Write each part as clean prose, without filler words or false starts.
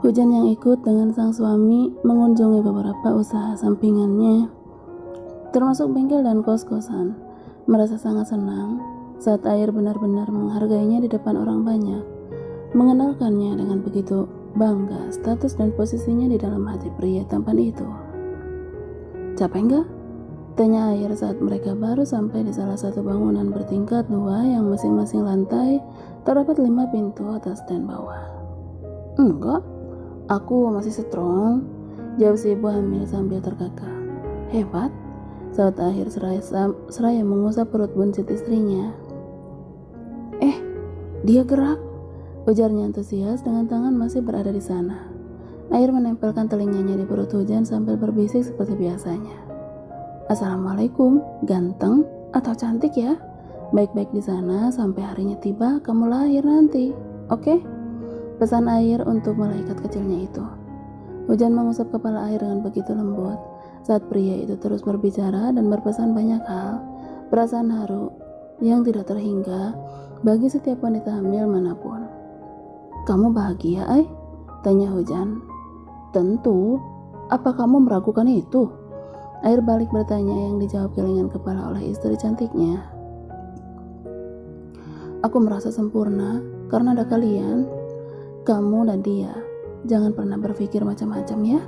Hujan yang ikut dengan sang suami mengunjungi beberapa usaha sampingannya, termasuk bengkel dan kos-kosan. Merasa sangat senang saat Air benar-benar menghargainya di depan orang banyak, mengenalkannya dengan begitu bangga status dan posisinya di dalam hati pria tampan itu. "Capek nggak?" tanya Air saat mereka baru sampai di salah satu bangunan bertingkat 2 yang masing-masing lantai terdapat 5 pintu atas dan bawah. "Enggak, aku masih strong," jawab si ibu hamil sambil terkekeh. "Hebat," saat Air seraya mengusap perut buncit istrinya. "Dia gerak," ujarnya antusias dengan tangan masih berada di sana. Air menempelkan telinganya di perut Hujan sambil berbisik seperti biasanya. "Assalamualaikum, ganteng atau cantik ya? Baik-baik di sana sampai harinya tiba kamu lahir nanti, oke?" Pesan Air untuk malaikat kecilnya itu. Hujan mengusap kepala Air dengan begitu lembut saat pria itu terus berbicara dan berpesan banyak hal, perasaan haru yang tidak terhingga bagi setiap wanita hamil manapun. "Kamu bahagia, Ai?" tanya Hujan. "Tentu, apa kamu meragukan itu?" Air balik bertanya yang dijawab kelingan kepala oleh istri cantiknya. "Aku merasa sempurna karena ada kalian, kamu dan dia. Jangan pernah berpikir macam-macam ya,"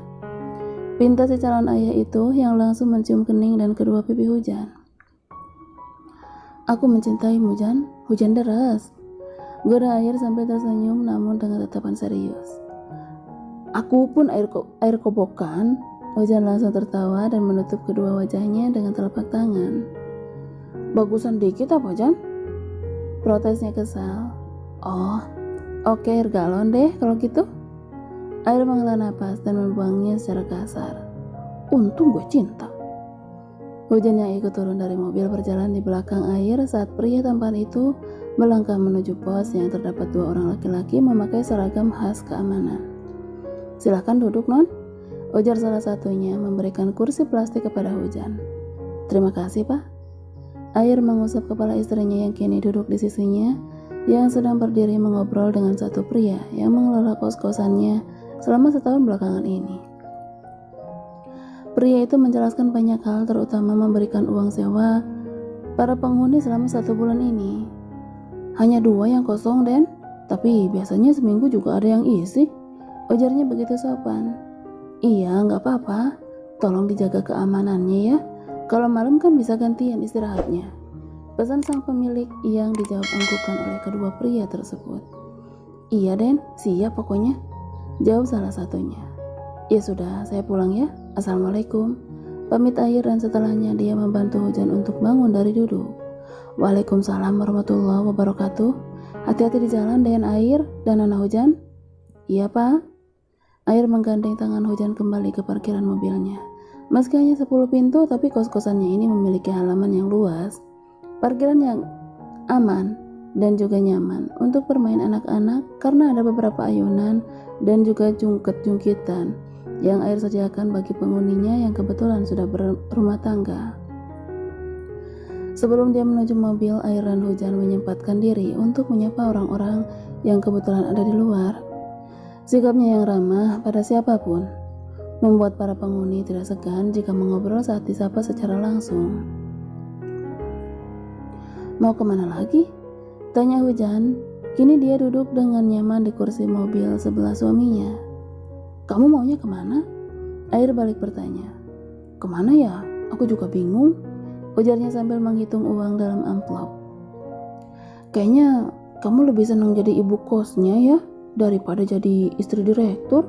pinta si calon ayah itu yang langsung mencium kening dan kedua pipi Hujan. "Aku mencintaimu, Jan. Hujan deras," goda Air sambil tersenyum namun dengan tatapan serius. "Aku pun air kobokan," Hujan langsung tertawa dan menutup kedua wajahnya dengan telapak tangan. "Bagusan dikit apa, Jan?" protesnya kesal. "Oh, oke, air galon deh kalau gitu." Air menghela napas dan membuangnya secara kasar. "Untung gue cinta." Hujan yang ikut turun dari mobil berjalan di belakang Air saat pria tampan itu melangkah menuju pos yang terdapat 2 orang laki-laki memakai seragam khas keamanan. "Silakan duduk, Non," ujar salah satunya memberikan kursi plastik kepada Hujan. "Terima kasih, Pak." Air mengusap kepala istrinya yang kini duduk di sisinya, yang sedang berdiri mengobrol dengan satu pria yang mengelola kos-kosannya selama setahun belakangan ini. Pria itu menjelaskan banyak hal, terutama memberikan uang sewa para penghuni selama 1 bulan ini. "Hanya 2 yang kosong, Den, tapi biasanya seminggu juga ada yang isi," ujarnya begitu sopan. "Iya, nggak apa-apa, tolong dijaga keamanannya ya. Kalau malam kan bisa gantian istirahatnya," pesan sang pemilik yang dijawab anggukan oleh kedua pria tersebut. "Iya, Den, siap pokoknya," jawab salah satunya. "Ya sudah, saya pulang ya. Assalamualaikum," pamit Air dan setelahnya dia membantu Hujan untuk bangun dari duduk. "Waalaikumsalam warahmatullahi wabarakatuh. Hati-hati di jalan, Den Air dan Nana Hujan." "Iya, Pak." Air menggandeng tangan Hujan kembali ke parkiran mobilnya. Meski hanya 10 pintu, tapi kos-kosannya ini memiliki halaman yang luas, parkiran yang aman dan juga nyaman untuk bermain anak-anak karena ada beberapa ayunan dan juga jungkit-jungkitan yang Air sediakan bagi penghuninya yang kebetulan sudah berumah tangga. Sebelum dia menuju mobil, Air dan Hujan menyempatkan diri untuk menyapa orang-orang yang kebetulan ada di luar. Sikapnya yang ramah pada siapapun membuat para penghuni tidak segan jika mengobrol saat disapa secara langsung. "Mau kemana lagi?" tanya Hujan. Kini dia duduk dengan nyaman di kursi mobil sebelah suaminya. "Kamu maunya kemana?" Air balik bertanya. "Kemana ya? Aku juga bingung," ujarnya sambil menghitung uang dalam amplop. "Kayaknya kamu lebih senang jadi ibu kosnya ya daripada jadi istri direktur."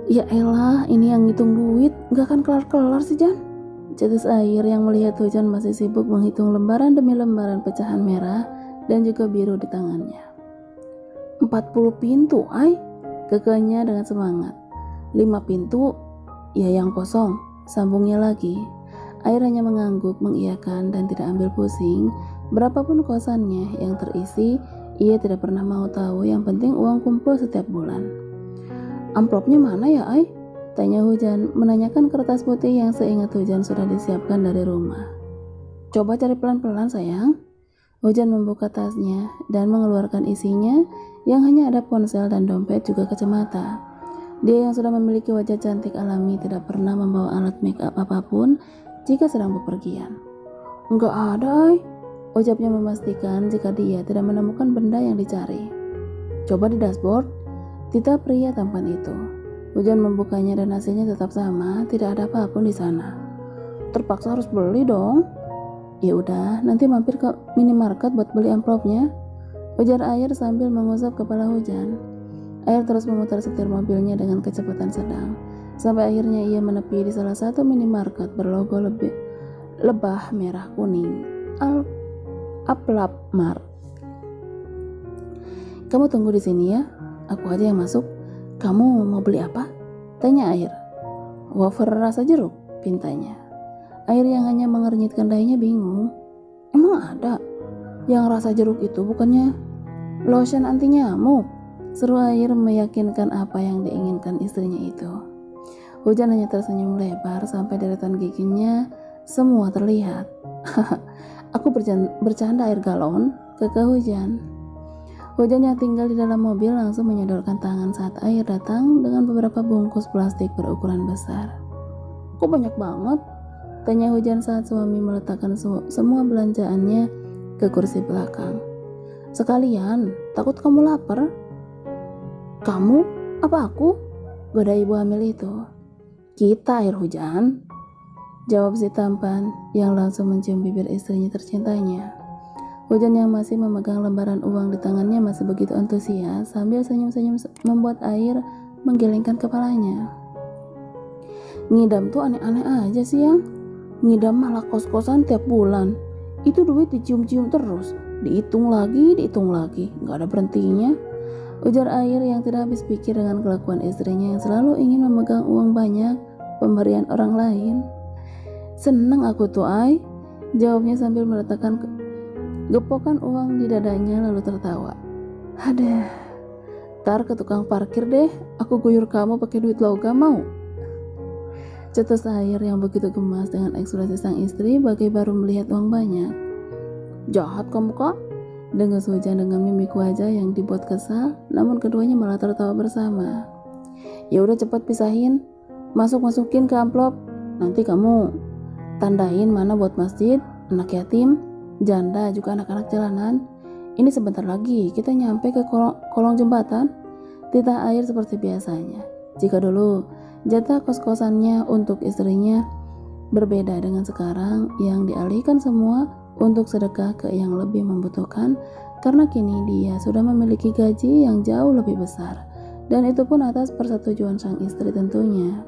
"Ya elah, ini yang ngitung duit gak akan kelar-kelar sih, Jan," cetus Air yang melihat Hujan masih sibuk menghitung lembaran demi lembaran pecahan merah dan juga biru di tangannya. 40 pintu, Ai," kekehnya dengan semangat. 5 pintu, ya yang kosong," sambungnya lagi. Air hanya mengangguk mengiyakan dan tidak ambil pusing. Berapapun kosannya yang terisi, ia tidak pernah mau tahu, yang penting uang kumpul setiap bulan. "Amplopnya mana ya, Ai?" tanya Hujan, menanyakan kertas putih yang seingat Hujan sudah disiapkan dari rumah. "Coba cari pelan-pelan, sayang." Hujan membuka tasnya dan mengeluarkan isinya yang hanya ada ponsel dan dompet juga kacamata. Dia yang sudah memiliki wajah cantik alami tidak pernah membawa alat make up apapun jika sedang bepergian. Enggak ada, ucapnya memastikan jika dia tidak menemukan benda yang dicari. Coba di dashboard, titah pria tampan itu. Hujan membukanya dan hasilnya tetap sama, tidak ada apapun di sana. Terpaksa harus beli dong. Ya udah, nanti mampir ke minimarket buat beli amplopnya, ujar Air sambil mengusap kepala Hujan. Air terus memutar setir mobilnya dengan kecepatan sedang, sampai akhirnya ia menepi di salah satu minimarket berlogo lebah merah kuning, Aplapmart. Kamu tunggu di sini ya, aku aja yang masuk. Kamu mau beli apa? Tanya Air. Wafer rasa jeruk, pintanya. Air yang hanya mengernyitkan dahinya bingung. Emang ada? Yang rasa jeruk itu bukannya lotion anti nyamuk? Seru Air meyakinkan apa yang diinginkan istrinya itu. Hujan hanya tersenyum lebar sampai deretan giginya semua terlihat. Aku bercanda Air galon, kekeh Hujan. Hujan yang tinggal di dalam mobil langsung menyodorkan tangan saat Air datang dengan beberapa bungkus plastik berukuran besar. Kok banyak banget? Tanya Hujan saat suami meletakkan semua belanjaannya ke kursi belakang. Sekalian, takut kamu lapar. Kamu? Apa aku? Goda ibu hamil itu. Kita Air Hujan, jawab si tampan yang langsung mencium bibir istrinya tercintanya. Hujan yang masih memegang lembaran uang di tangannya masih begitu antusias sambil senyum-senyum membuat Air menggelengkan kepalanya. Ngidam tuh aneh-aneh aja sih yang. Ngidam malah kos-kosan tiap bulan. Itu duit dicium-cium terus, dihitung lagi, gak ada berhentinya. Ujar Air yang tidak habis pikir dengan kelakuan istrinya yang selalu ingin memegang uang banyak pemberian orang lain. Seneng aku tuh Ai, jawabnya sambil meletakkan gepokan uang di dadanya lalu tertawa. Aduh, ntar ke tukang parkir deh, aku guyur kamu pakai duit logam mau? Cetus Air yang begitu gemas dengan ekspresi sang istri bagai baru melihat uang banyak. Jahat kamu kak, dengus Hujan dengan mimik wajah yang dibuat kesal, namun keduanya malah tertawa bersama. Ya udah cepat pisahin, masukin ke amplop, nanti kamu tandain mana buat masjid, anak yatim, janda juga anak-anak jalanan. Ini sebentar lagi kita nyampe ke kolong jembatan. Titah Air seperti biasanya. Jika dulu jatah kos-kosannya untuk istrinya berbeda dengan sekarang yang dialihkan semua untuk sedekah ke yang lebih membutuhkan, karena kini dia sudah memiliki gaji yang jauh lebih besar, dan itu pun atas persetujuan sang istri tentunya.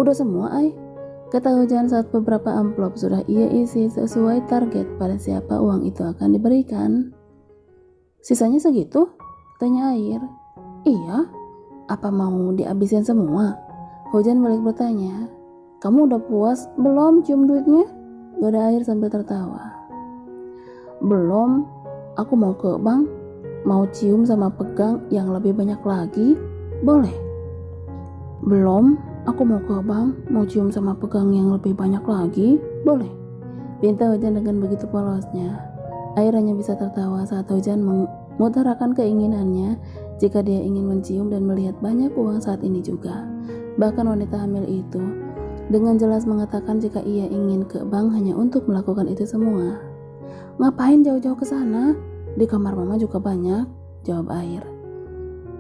Udah semua Ai, kata Hujan saat beberapa amplop sudah ia isi sesuai target pada siapa uang itu akan diberikan. Sisanya segitu? Tanya Air. Iya, apa mau dihabisin semua? Hujan balik bertanya. Kamu udah puas belum cium duitnya? Goda Air sambil tertawa. Belum, aku mau ke bank, mau cium sama pegang yang lebih banyak lagi, boleh? Belum, aku mau ke bank, mau cium sama pegang yang lebih banyak lagi, boleh? Pinta Hujan dengan begitu polosnya. Air hanya bisa tertawa saat Hujan mengutarakan keinginannya jika dia ingin mencium dan melihat banyak uang saat ini juga. Bahkan wanita hamil itu dengan jelas mengatakan jika ia ingin ke bank hanya untuk melakukan itu semua. Ngapain jauh-jauh ke sana? Di kamar mama juga banyak, jawab Air.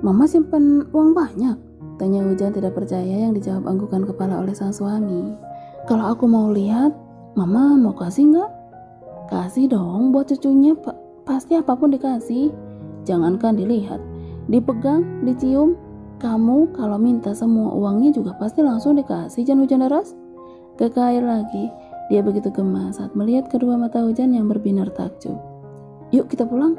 Mama simpen uang banyak? Tanya Hujan tidak percaya yang dijawab anggukan kepala oleh sang suami. Kalau aku mau lihat, mama mau kasih nggak? Kasih dong buat cucunya, pasti apapun dikasih. Jangankan dilihat, dipegang, dicium. Kamu kalau minta semua uangnya juga pasti langsung dikasih. Jangan hujan deras. Kekeh Air lagi. Dia begitu gemas saat melihat kedua mata Hujan yang berbinar takjub. Yuk kita pulang.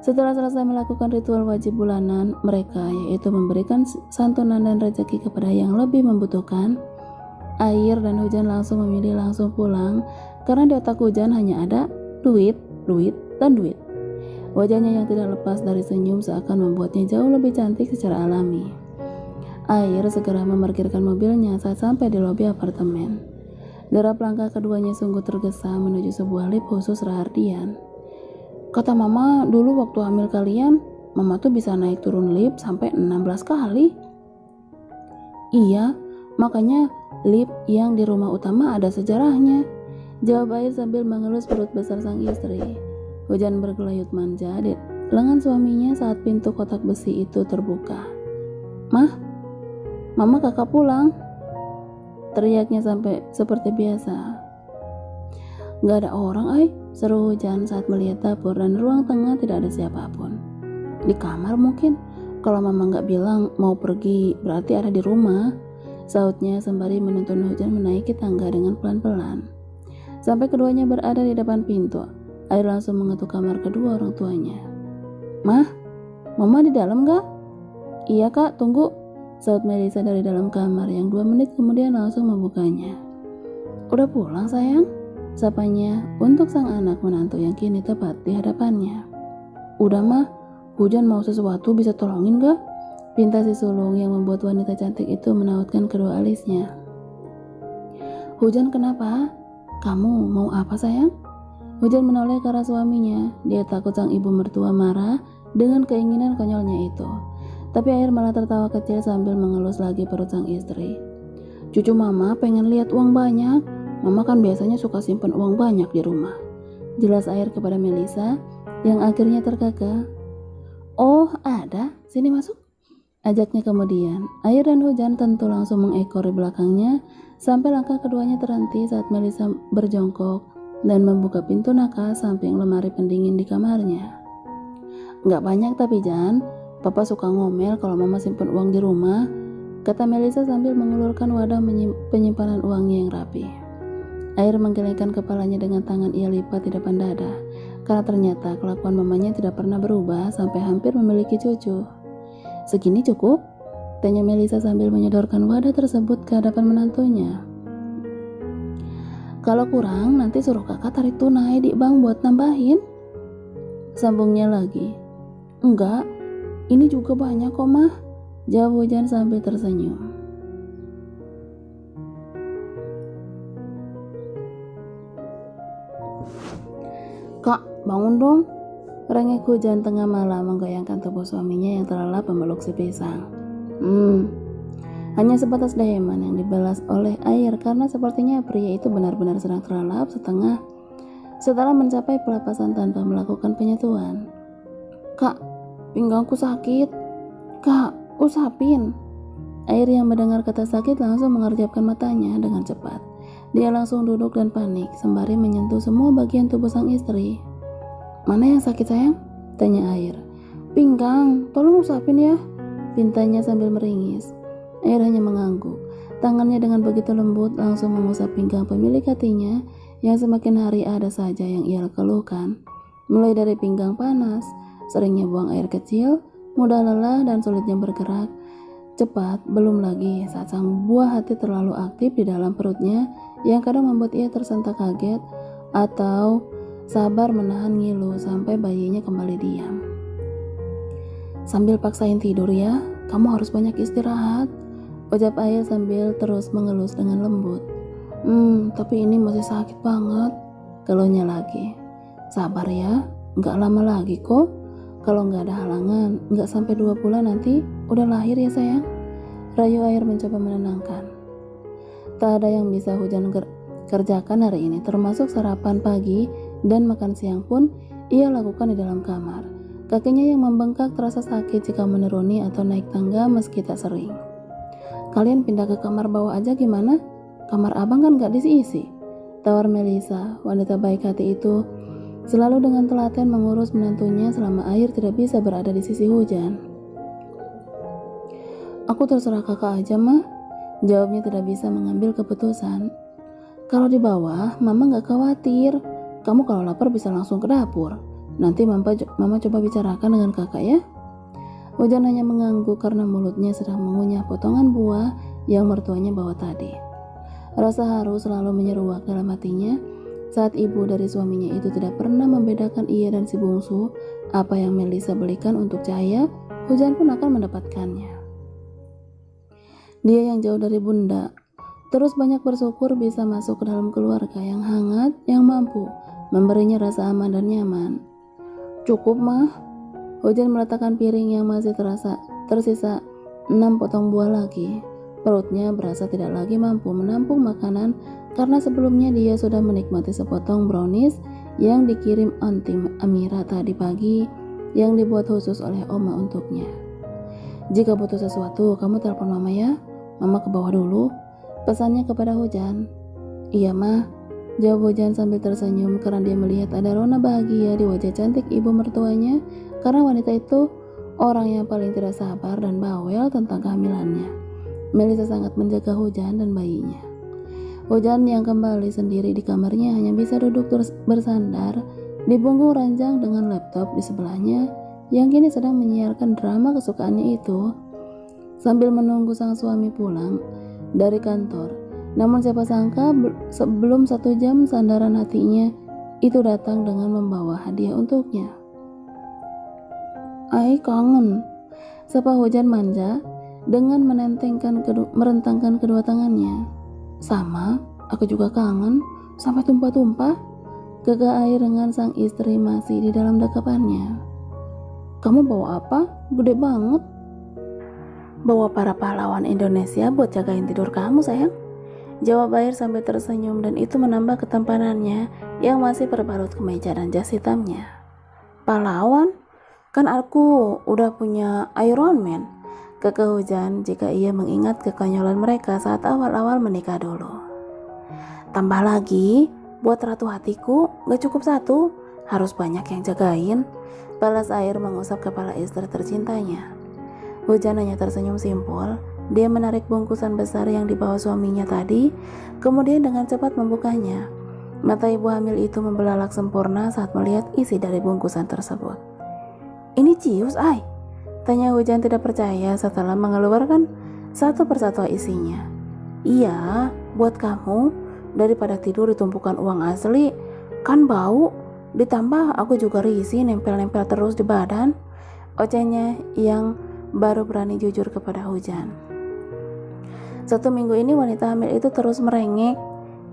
Setelah selesai melakukan ritual wajib bulanan mereka, yaitu memberikan santunan dan rezeki kepada yang lebih membutuhkan, Air dan Hujan langsung memilih langsung pulang karena di otak Hujan hanya ada duit, dan duit. Wajahnya yang tidak lepas dari senyum seakan membuatnya jauh lebih cantik secara alami. Air segera memarkirkan mobilnya saat sampai di lobi apartemen. Derap langkah keduanya sungguh tergesa menuju sebuah lift khusus Rahardian. Kata mama dulu waktu hamil kalian, Mama tuh bisa naik turun lift sampai 16 kali. Iya, makanya lift yang di rumah utama ada sejarahnya, jawab Air sambil mengelus perut besar sang istri. Hujan bergelayut manja di lengan suaminya saat pintu kotak besi itu terbuka. Mah, Mama kakak pulang, teriaknya sampai seperti biasa. Gak ada orang, seru Hujan saat melihat dapur dan ruang tengah tidak ada siapapun. Di kamar mungkin, kalau Mama gak bilang mau pergi berarti ada di rumah, sautnya sembari menuntun Hujan menaiki tangga dengan pelan-pelan. Sampai keduanya berada di depan pintu, Air langsung mengetuk kamar kedua orang tuanya. Mah, Mama di dalam gak? Iya kak, tunggu, saut Melisa dari dalam kamar yang 2 menit kemudian langsung membukanya. Udah pulang sayang? Sapanya untuk sang anak menantu yang kini tepat di hadapannya. Udah mah, Hujan mau sesuatu bisa tolongin gak? Pinta si sulung yang membuat wanita cantik itu menautkan kedua alisnya. Hujan kenapa? Kamu mau apa sayang? Hujan menoleh ke arah suaminya. Dia takut sang ibu mertua marah dengan keinginan konyolnya itu. Tapi Air malah tertawa kecil sambil mengelus lagi perut sang istri. Cucu Mama pengen lihat uang banyak. Mama kan biasanya suka simpen uang banyak di rumah, jelas Air kepada Melisa yang akhirnya terkekeh. Oh ada, sini masuk, ajaknya kemudian. Air dan Hujan tentu langsung mengekor di belakangnya sampai langkah keduanya terhenti saat Melisa berjongkok dan membuka pintu nakas samping lemari pendingin di kamarnya. Gak banyak tapi Jan, Papa suka ngomel kalau Mama simpen uang di rumah, kata Melisa sambil mengulurkan wadah penyimpanan uangnya yang rapi. Air menggelengkan kepalanya dengan tangan ia lipat di depan dada, karena ternyata kelakuan mamanya tidak pernah berubah sampai hampir memiliki cucu. Segini cukup? Tanya Melisa sambil menyodorkan wadah tersebut ke hadapan menantunya. Kalau kurang nanti suruh kakak tarik tunai di bank buat nambahin, sambungnya lagi. Enggak, ini juga banyak kok mah, jawab Hujan sambil tersenyum. Kak, bangun dong, rengek Hujan tengah malam menggoyangkan tubuh suaminya yang terlelap memeluk si pisang. Hanya sebatas dayaman yang dibalas oleh Air karena sepertinya pria itu benar-benar sedang terlelap setelah mencapai pelepasan tanpa melakukan penyentuhan. Kak, pinggangku sakit. Kak, usapin. Air yang mendengar kata sakit langsung mengerjapkan matanya dengan cepat. Dia langsung duduk dan panik sembari menyentuh semua bagian tubuh sang istri. Mana yang sakit sayang? Tanya Air. Pinggang, tolong usapin ya, pintanya sambil meringis. Air hanya mengangguk. Tangannya dengan begitu lembut langsung mengusap pinggang pemilik hatinya yang semakin hari ada saja yang ia keluhkan. Mulai dari pinggang panas, seringnya buang air kecil, mudah lelah dan sulitnya bergerak cepat, belum lagi saat sang buah hati terlalu aktif di dalam perutnya yang kadang membuat ia tersentak kaget atau sabar menahan ngilu sampai bayinya kembali diam. Sambil paksain tidur ya, kamu harus banyak istirahat, ucap Air sambil terus mengelus dengan lembut. Tapi ini masih sakit banget, keluhnya lagi. Sabar ya, gak lama lagi kok. Kalau gak ada halangan, gak sampai 2 bulan nanti udah lahir ya sayang, rayu Air mencoba menenangkan. Tak ada yang bisa Hujan kerjakan hari ini, termasuk sarapan pagi dan makan siang pun ia lakukan di dalam kamar. Kakinya yang membengkak terasa sakit jika menuruni atau naik tangga meski tak sering. Kalian pindah ke kamar bawah aja gimana? Kamar abang kan gak diisi, tawar Melisa. Wanita baik hati itu selalu dengan telaten mengurus menantunya selama Air tidak bisa berada di sisi Hujan. Aku terserah kakak aja mah, jawabnya tidak bisa mengambil keputusan. Kalau di bawah, Mama gak khawatir. Kamu kalau lapar bisa langsung ke dapur. Nanti Mama coba bicarakan dengan kakak ya. Hujan hanya mengangguk karena mulutnya sedang mengunyah potongan buah yang mertuanya bawa tadi. Rasa haru selalu menyeruak dalam hatinya saat ibu dari suaminya itu tidak pernah membedakan ia dan si bungsu. Apa yang Melisa belikan untuk Cahaya, Hujan pun akan mendapatkannya. Dia yang jauh dari bunda, terus banyak bersyukur bisa masuk ke dalam keluarga yang hangat, yang mampu memberinya rasa aman dan nyaman. Cukup mah, Hujan meletakkan piring yang masih tersisa 6 potong buah lagi. Perutnya berasa tidak lagi mampu menampung makanan karena sebelumnya dia sudah menikmati sepotong brownies yang dikirim Aunty Amira tadi pagi yang dibuat khusus oleh Oma untuknya. Jika butuh sesuatu, kamu telepon Mama ya. Mama ke bawah dulu, pesannya kepada Hujan. Iya mah, jawab Hujan sambil tersenyum karena dia melihat ada rona bahagia di wajah cantik ibu mertuanya karena wanita itu orang yang paling tidak sabar dan bawel tentang kehamilannya. Melissa sangat menjaga Hujan dan bayinya. Hujan yang kembali sendiri di kamarnya hanya bisa duduk terus bersandar di punggung ranjang dengan laptop di sebelahnya yang kini sedang menyiarkan drama kesukaannya itu sambil menunggu sang suami pulang dari kantor. Namun siapa sangka sebelum 1 jam sandaran hatinya itu datang dengan membawa hadiah untuknya. Ai kangen, sapa Hujan manja dengan merentangkan kedua tangannya. Sama, aku juga kangen, sampai tumpah-tumpah, gegah Air dengan sang istri masih di dalam dekapannya. Kamu bawa apa? Gede banget. Bawa para pahlawan Indonesia buat jagain tidur kamu sayang, jawab Air sambil tersenyum dan itu menambah ketampanannya yang masih berbalut kemeja dan jas hitamnya. Pahlawan? Kan aku udah punya Iron Man, kekeh Hujan jika ia mengingat kekonyolan mereka saat awal-awal menikah dulu. Tambah lagi, buat ratu hatiku gak cukup 1, harus banyak yang jagain, balas Air mengusap kepala istri tercintanya. Hujan hanya tersenyum simpul. Dia menarik bungkusan besar yang dibawa suaminya tadi, kemudian dengan cepat membukanya. Mata ibu hamil itu membelalak sempurna saat melihat isi dari bungkusan tersebut. Ini cius, Ai? Tanya Hujan tidak percaya setelah mengeluarkan satu persatu isinya. Iya, buat kamu, daripada tidur di tumpukan uang asli, kan bau. Ditambah aku juga risih nempel-nempel terus di badan, ocehnya yang baru berani jujur kepada Hujan. 1 minggu ini wanita hamil itu terus merengek,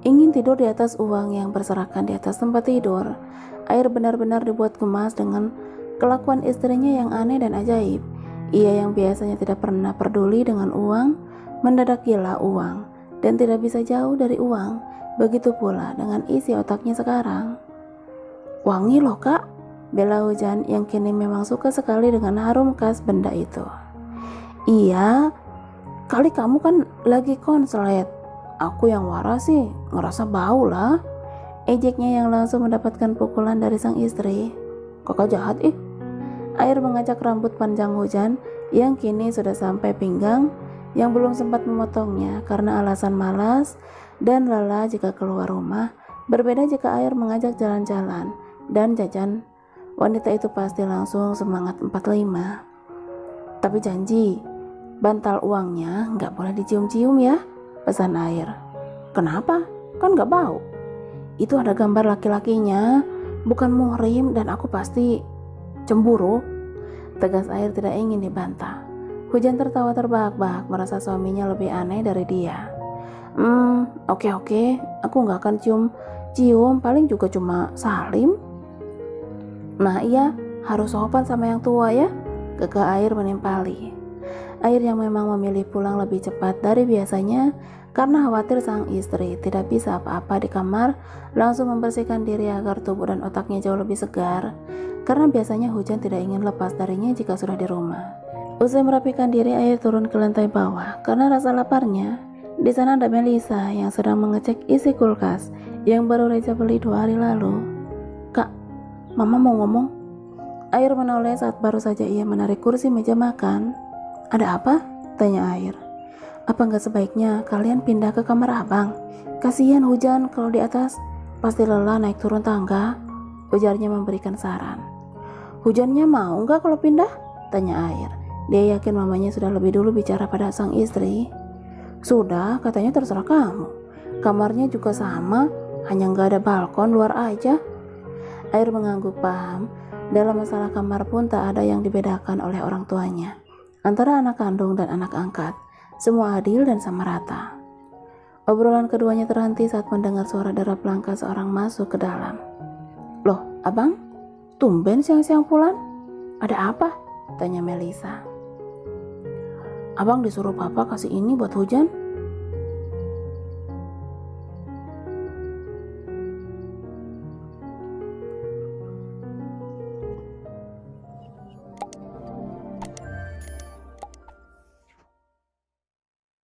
ingin tidur di atas uang yang berserakan di atas tempat tidur. Air benar-benar dibuat gemas dengan kelakuan istrinya yang aneh dan ajaib. Ia yang biasanya tidak pernah peduli dengan uang, mendadak gila uang dan tidak bisa jauh dari uang. Begitu pula dengan isi otaknya sekarang. Wangi loh kak, bela Hujan yang kini memang suka sekali dengan harum khas benda itu. Iya, kali kamu kan lagi konslet. Aku yang waras sih ngerasa bau lah, ejeknya yang langsung mendapatkan pukulan dari sang istri. Kakak jahat ih. Air mengacak rambut panjang Hujan yang kini sudah sampai pinggang yang belum sempat memotongnya karena alasan malas dan lelah jika keluar rumah. Berbeda jika Air mengajak jalan-jalan dan jajan, wanita itu pasti langsung semangat 45. Tapi janji, bantal uangnya nggak boleh dicium-cium ya, pesan Air. Kenapa? Kan nggak bau. Itu ada gambar laki-lakinya, bukan muhrim dan aku pasti cemburu, tegas Air tidak ingin dibantah. Hujan tertawa terbahak-bahak merasa suaminya lebih aneh dari dia. Oke, aku gak akan cium, paling juga cuma salim. Nah iya, harus sopan sama yang tua ya, kekeh Air menimpali. Air yang memang memilih pulang lebih cepat dari biasanya karena khawatir sang istri tidak bisa apa-apa di kamar, langsung membersihkan diri agar tubuh dan otaknya jauh lebih segar. Karena biasanya Hujan tidak ingin lepas darinya jika sudah di rumah. Usai merapikan diri, Air turun ke lantai bawah karena rasa laparnya. Di sana ada Melissa yang sedang mengecek isi kulkas yang baru Reza beli 2 hari lalu. Kak, Mama mau ngomong. Air menoleh saat baru saja ia menarik kursi meja makan. Ada apa? Tanya Air. Apa nggak sebaiknya kalian pindah ke kamar abang? Kasihan Hujan kalau di atas, pasti lelah naik turun tangga, ujarnya memberikan saran. Hujannya mau nggak kalau pindah? Tanya Air. Dia yakin mamanya sudah lebih dulu bicara pada sang istri. Sudah, katanya terserah kamu. Kamarnya juga sama, hanya nggak ada balkon, luar aja. Air mengangguk paham. Dalam masalah kamar pun tak ada yang dibedakan oleh orang tuanya. Antara anak kandung dan anak angkat, semua adil dan sama rata. Obrolan keduanya terhenti saat mendengar suara derap langkah seorang masuk ke dalam. Loh, abang? Tumben siang-siang pulang? Ada apa? Tanya Melisa. Abang disuruh papa kasih ini buat Hujan.